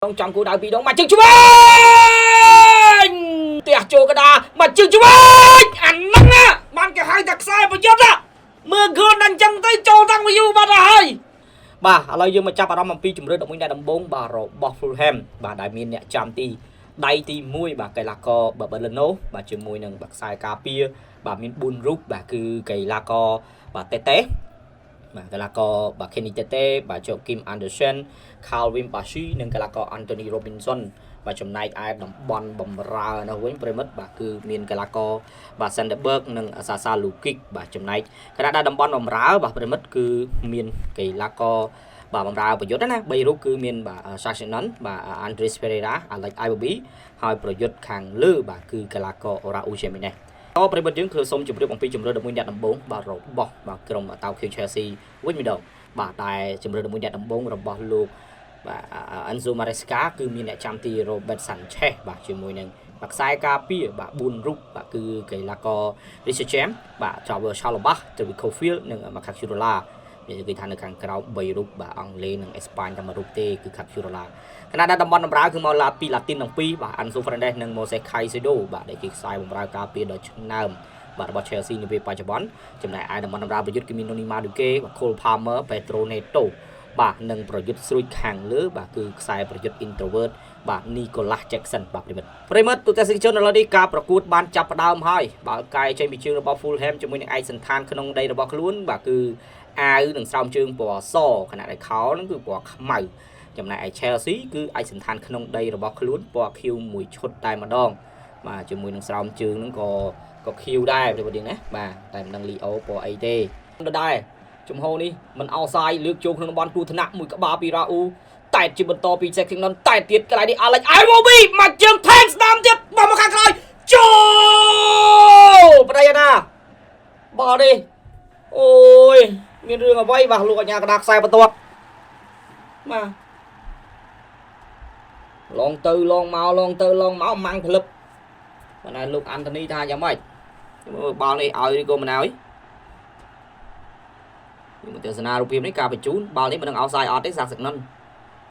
trong cú đá bị đóng mà chừng chú anh tiệt chô cái đá mà chừng chú anh nắng á bạn cái hai đặc sai phải chết á mưa gơn đánh chân tới chô tăng với you bạn ơi bà lời dương mà chắp vào đó mà pi chùm rơi động minh đại đầm bốn bà rồi bọc Fulham bà đại miền nhẹ chạm ti đây ti mui bà cây lá co bà Berlino bà chùm mui nâng bạc sai cà pia bà miền bun rúp bà cứ cây lá co bà tê tê bà cây lá co bà Kenny Tete bà cho Kim Anderson Calvin Bassey nâng cây lá co Anthony Robinson và trong này ai đóng bom bầm ra nó với Bremer bà cứ miền cây lá co bà Sandberg nâng Sasa Lukic bà trong này cái đã đóng bom bầm ra bà Bremer cứ miền cây lá co bà bầm ra và dốt đó nè bây giờ cứ miền bà Sassuolo bà Andres Pereira Alex Iwobi hai project hàng lư bà cứ cây lá co ora Uchemi này có Bremer chứngคือส้มจุดเรื่องของปีจุดเรื่องดำมุนยัดดำบงbàรบบอกbàกรมตาวคิวเชลซีวิ่งมีดอกbà tạiจุดเรื่องดำมุนยัดดำบงรบบอกลูกbà Anzo Maresca គឺមានអ្នកចាំទី Robert Sanchez បាទជាមួយនឹងបាក់ខ្សែការពារបាទ4រូបបាទគឺកីឡាករ Richard James បាទ Trevor Chalobah David Cofield និង Marcus Jurala និយាយថានៅខាងក្រៅ3រូបបាទអង់គ្លេសនិងអេស្ប៉ាញតែមួយរូបទេគឺ Marcus Jurala ខណៈដែលតំបន់បម្រើគឺមកឡាពីឡាទីនទាំងពីរបាទ Enzo Fernandez និង Moises Caicedo បាទដែលជាខ្សែបម្រើការពារដ៏ឆ្នើមបាទរបស់ Chelsea នៅពេលបច្ចុប្បន្នចំណែកឯតំបន់បម្រើប្រយុទ្ធគឺមាន Noni Madueke បាទ Cole Palmer Pedro Neto បាទនឹងប្រយុទ្ធស្រួយខាងលើបាទគឺខ្សែប្រយុទ្ធ introvert បាទ Nicholas Jackson បាទប្រិមិត្តទូទាំងជនឥឡូវនេះការប្រកួតបានចាប់ផ្ដើមហើយបើកាយចេញពីជើងរបស់ Fulham ជាមួយនឹងឯកសណ្ឋានក្នុងដីរបស់ខ្លួនបាទគឺអាវនិងស្រោមជើងពណ៌សខណៈដែលខោនឹងគឺពណ៌ខ្មៅចំណែកឯ Chelsea គឺឯកសណ្ឋានក្នុងដីរបស់ខ្លួនពណ៌ខៀវមួយឈុតតែម្ដងបាទជាមួយនឹងស្រោមជើងនឹងក៏ខៀវដែរប្រិមិត្តយើងណាបាទតែមិនដឹង Leo ពណ៌អីទេដែរជំហរនេះមិនអោសាយលើកចូលក្នុងតំបន់គ្រោះថ្នាក់មួយក្បាលពីរ៉ាអ៊ូតែជាបន្តពីសេកឃីងណុនតែទៀតកន្លែងនេះ Alex Iwobi មកជើងថែងស្ដាំទៀតបោះមកខាងក្រោយចូលបដិណាបោះនេះអូយមានរឿងអ្វីបាទលោកអាញាកដាខ្សែបន្ទាត់បាទឡងទៅឡងមកឡងទៅឡងមកម៉ាំងក្លឹបប៉ុន្តែលោកអាន់ថូនីថាយ៉ាងម៉េចបាល់នេះឲ្យឬក៏មិនឲ្យមកទស្សនារូបភាពនេះការបញ្ជូនបាល់នេះមិននឹងអោសាយអត់ទេសាក់សឹកណុន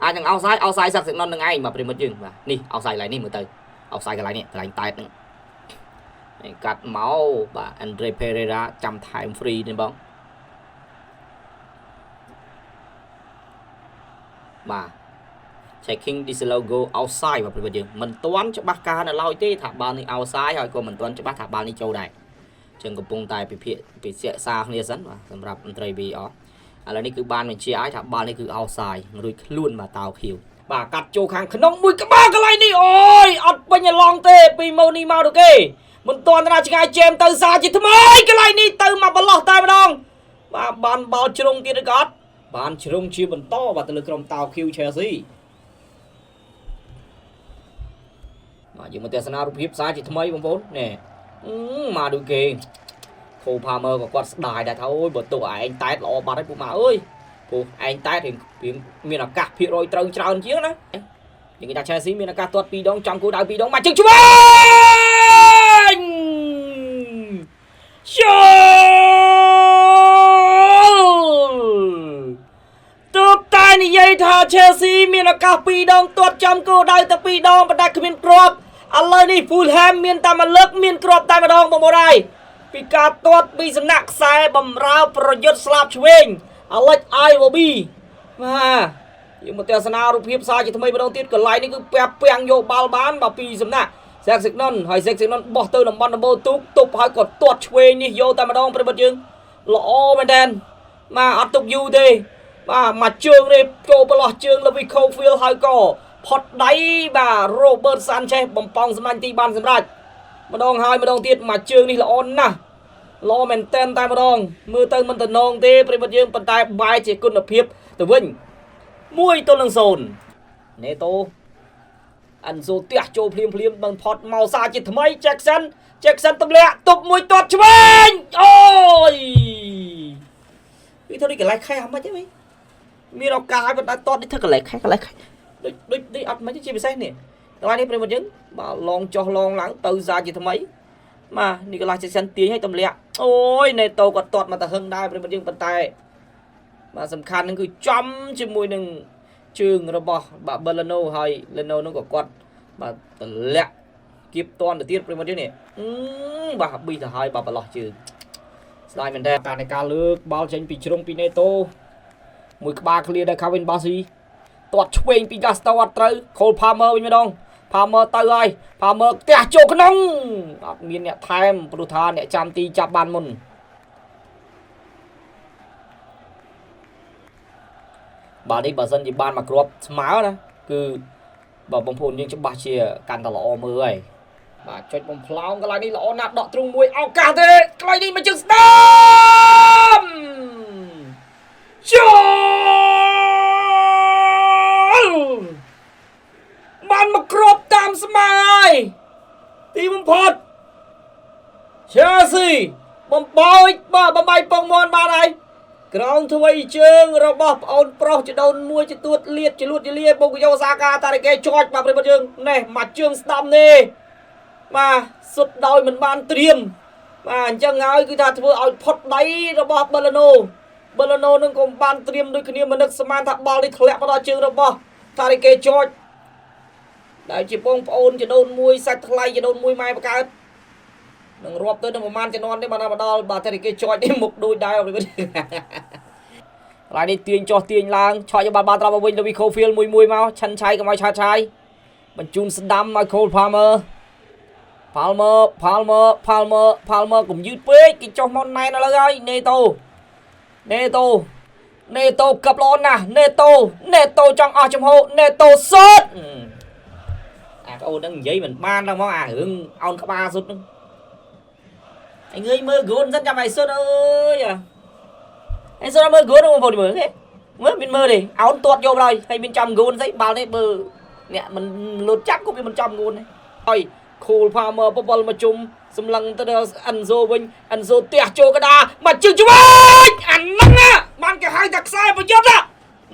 អាចនឹងអោសាយសាក់សឹកណុននឹងឯងបាទប្រិមិត្តយើងបាទនេះអោសាយកន្លែងនេះមើលទៅអោសាយកន្លែងនេះកន្លែងតែតហ្នឹងកាត់មកបាទ Andre Pereira ចាំថែម free នេះបងបាទ checking this logo outside បាទប្រិមិត្តយើងមិនទាន់ច្បាស់ការនៅឡើយទេថាបាល់នេះ outside ហើយក៏មិនទាន់ច្បាស់ថាបាល់នេះចូលដែរចឹងកំពុងតែពិភាក្សាគ្នាសិនបាទសម្រាប់មន្ត្រី VR ឥឡូវនេះគឺបានបញ្ជាឲ្យថាបាល់នេះគឺ outside រួចខ្លួនបាទតាវខៀវបាទកាត់ចូលខាងក្នុងមួយក្បាលកន្លែងនេះអូយអត់ពេញឡងទេពី Moni មកទៅគេមិនទាន់ណាឆ្ងាយជេមទៅសាជាថ្មីកន្លែងនេះទៅមកបលោះតែម្ដងបាទបានបាល់ជ្រុងទៀតឬក៏អត់បានជ្រុងជាបន្តបាទទៅលើក្រុមតាវខៀវ Chelsea បាទយើងមកទស្សនារូបភាពសាជាថ្មីបងប្អូននេះមកដូចគេខូផាមើក៏គាត់ស្ដាយដែរថាអូយបើទុកឯងតែតល្អបាត់ហើយពូម៉ាអើយពូឯងតែតរៀងមានឱកាសភាគរយត្រូវច្រើនជាងណានិយាយថា Chelsea មានឱកាសទាត់2ដងចំគោលដៅ2ដងមកជើងឆ្វេងទើបតែនិយាយថា Chelsea មានឱកាស2ដងទាត់ចំគោលដៅតែ2ដងប៉ុន្តែគ្មានគ្រាប់ឥឡូវនេះ Fulham មានតែមួយលើកមានគ្រាប់តែម្ដងបងប្អូនហើយពីការទាត់ពីសំណាក់ខ្សែបំរើប្រយុទ្ធស្លាបឆ្វេង Alex Iwobi បាទយើងមកទស្សនារូបភាពសារជាថ្មីម្ដងទៀតកន្លែងនេះគឺពាំងយកបាល់បានបាទពីសំណាក់ Sexton ហើយ Sexton បោះទៅតំបន់ដំបូលទូកទប់ហើយក៏ទាត់ឆ្វេងនេះយកតែម្ដងប្រិមិត្តយើងល្អមែនតើបាទអត់ទុកយូរទេបាទមកជើងនេះចូលប្រឡោះជើង Louis Cofield ហើយក៏ផុតដៃបាទ Robert Sanchez បំពង់សម្លាញ់ទីបានសម្រាប់ម្ដងហើយម្ដងទៀតមកជើងនេះល្អណាស់ល្អមែនតែនតែម្ដងមើលទៅមិនតំណងទេប្រិមិត្តយើងប៉ុន្តែបែរជាគុណភាពទៅវិញ1-0 Neto Enzo ទះចូលភ្លាមនឹងផុតមកសាជាថ្មី Jackson ទម្លាក់ទប់មួយទាត់ឆ្វេងអូយវាធ្វើនេះកន្លែងខែអត់មិនទេវិញមានឱកាសឲ្យប៉ុន្តែទាត់នេះធ្វើកន្លែងខែដូចអត់មិនទេជាពិសេសនេះដល់នេះប្រិមិត្តយើងបាទឡងចុះឡងឡើងទៅសាជាថ្មីបាទនេះកន្លែង Jackson ទាញឲ្យទម្លាក់អូយ Neto ក៏ទាត់មកទៅហឹងដែរប្រិមិត្តយើងប៉ុន្តែបាទសំខាន់នឹងគឺចំជាមួយនឹង ជើងរបស់បាទ Belano ហើយ Leno នោះក៏គាត់បាទតម្លាក់គៀបតន់ទៅទៀតប្រិមត្តនេះបាទប៊ីទៅហើយបាទប្រឡោះជើងស្ដាយមែនតើការនៃការលើកបាល់ចេញពីជ្រុងពី Neto មួយក្បាល clear ដល់ Kevin Bassi ទាត់ឆ្វេងពី Gasto អត់ត្រូវ Cole Palmer វិញម្ដង Palmer ទៅហើយ Palmer ផ្ទះចូលក្នុងអត់មានអ្នកថែមព្រោះថាអ្នកចាំទីចាប់បានមុនបាទនេះបើសិនជាបានមកគ្រាប់ស្មើណាគឺបើបងប្អូនយើងច្បាស់ជាកាន់តែល្អមើលហើយបាទចុចបំផ្លោងកន្លែងនេះល្អណាស់ដកទ្រូងមួយឱកាសទេកន្លែងនេះមកជើងស្ដាំចូលបានមកគ្រាប់តាមស្មើហើយទីបំផុត Chelsea បំបោចបាទបំបាយពងមន់បានហើយក្រោមធ្វើជើងរបស់ប្អូនប្រុសចដូនមួយជាទួតលៀតជាលួតជាលាបុកយោសាកាតារិកេជាប់បាទប្រិមត្តយើងនេះមកជើងស្ដាំនេះបាទសុទ្ធដោយមិនបានត្រៀមបាទអញ្ចឹងហើយគឺថាធ្វើឲ្យផុតដៃរបស់ Belano នឹងក៏បានត្រៀមដូចគ្នាមិននឹកស្មានថាបាល់នេះធ្លាក់មកដល់ជើងរបស់តារិកេជាប់ដែលជាបងប្អូនចដូនមួយសាច់ថ្លៃចដូនមួយម៉ែបកើតនឹងរាប់ទៅនឹងប្រហែលជំនាន់នេះបានដល់បាទតែគេជាប់នេះមុខដូចដែរប្រិមិត្តឡើយនេះទាញចោះទាញឡើងឆក់យកបាល់ត្រប់មកវិញទៅ Cofield មួយមកឆិនឆៃកុំឲ្យឆាតឆាយបញ្ជូនស្ដាំឲ្យ Cole Palmer Palmer កុំយឺតពេកគេចុះមកណែនឥឡូវហើយ Neto កាប់ល្អណាស់ Neto ចង់អស់ចំហ Neto សុតអាប្អូនហ្នឹងនិយាយមិនបានដល់មកអារឿងអោនក្បាលសុតហ្នឹងអញងើយមើល goal សិនចាំឲ្យសុតអើយអញសុតមើល goal បងប្អូនមើលទេមើលមានមើលទេអោនទាត់យកហើយហើយមានចំ goal ស្អីបាល់នេះបើអ្នកមិនលូតចាប់ក៏វាមិនចំ goal ដែរហើយ Cole Palmer បបលមកជុំសម្លឹងទៅដល់ Enzo វិញ Enzo ទះចូលកដាមកជើងឆ្វេងអាហ្នឹងបានគេហៅថាខ្សែប្រយុទ្ធ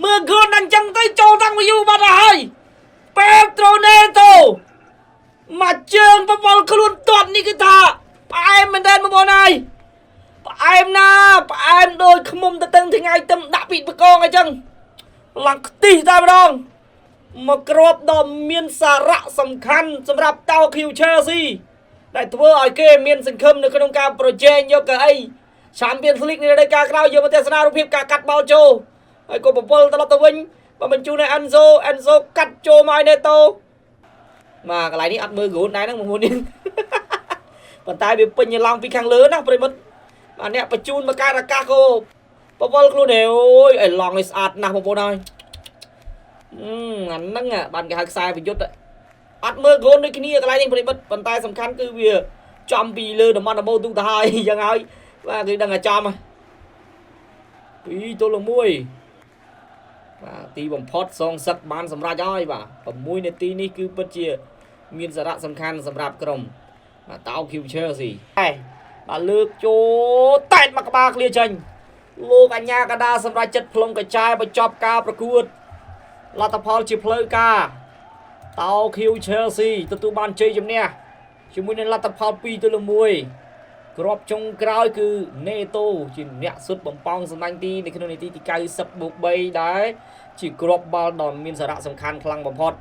មើល goal ដល់អញ្ចឹងទៅចូលតាំងពីយូរបាត់ហើយ Pedro Neto មកជើងបបលខ្លួនទាត់នេះគឺថាផ្អែមមែនតើបងប្អូនហើយផ្អែមណាផ្អែមដូចខ្មុំទៅទាំងថ្ងៃទឹមដាក់ពីបកងអញ្ចឹងឡើងខ្ទិះតែម្ដងមកគ្របដ៏មានសារៈសំខាន់សម្រាប់តោឃីវ Chelsea ដែលធ្វើឲ្យគេមានសង្ឃឹមនៅក្នុងការប្រជែងយកកៅអី Champions League នៅរដូវកាលក្រោយយកមកទស្សនារូបភាពការកាត់បាល់ចូលហើយក៏បំពល់ត្រឡប់ទៅវិញបើបញ្ជូនឲ្យ Enzo កាត់ចូលមកឲ្យ Neto បាទកន្លែងនេះអត់មើល goal ដែរហ្នឹងបងប្អូននេះប៉ុន្តែវាពេញឡើងពីខាងលើណាប្រិមិត្តបាទអ្នកបញ្ជូនមកកើតអាកាសក៏បវលខ្លួនដែរអូយឲ្យឡងនេះស្អាតណាស់បងប្អូនហើយអាហ្នឹងបានគេហៅខ្សែប្រយុទ្ធអត់មើល goal ដូចគ្នាកន្លែងនេះប្រិមិត្តប៉ុន្តែសំខាន់គឺវាចំពីលើតំបន់ដំបូងទូទៅហើយអញ្ចឹងហើយបាទគេដឹងតែចំ2-1បាទទីបំផុតសងសឹកបានសម្រេចហើយបាទ6នាទីនេះគឺពិតជាមានសារៈសំខាន់សម្រាប់ក្រុមបាទតោឃីវ Chelsea បាទលើកចូលតែតមកក្បាលឃ្លាចេញលោកអញ្ញាកដាសម្រាប់ចិត្តផ្លុំកញ្ចែបញ្ចប់ការប្រកួតលទ្ធផលជាផ្លូវការតោឃីវ Chelsea ទទួលបានជ័យជំនះជាមួយនឹងលទ្ធផល2-1គ្រាប់ចុងក្រោយគឺ Neto ជាអ្នកសុទ្ធបំពង់សម្លាញ់ទីនៅក្នុងនាទីទី90+3ដែរជាគ្រាប់បាល់ដ៏មានសារៈសំខាន់ខ្លាំងបំផុត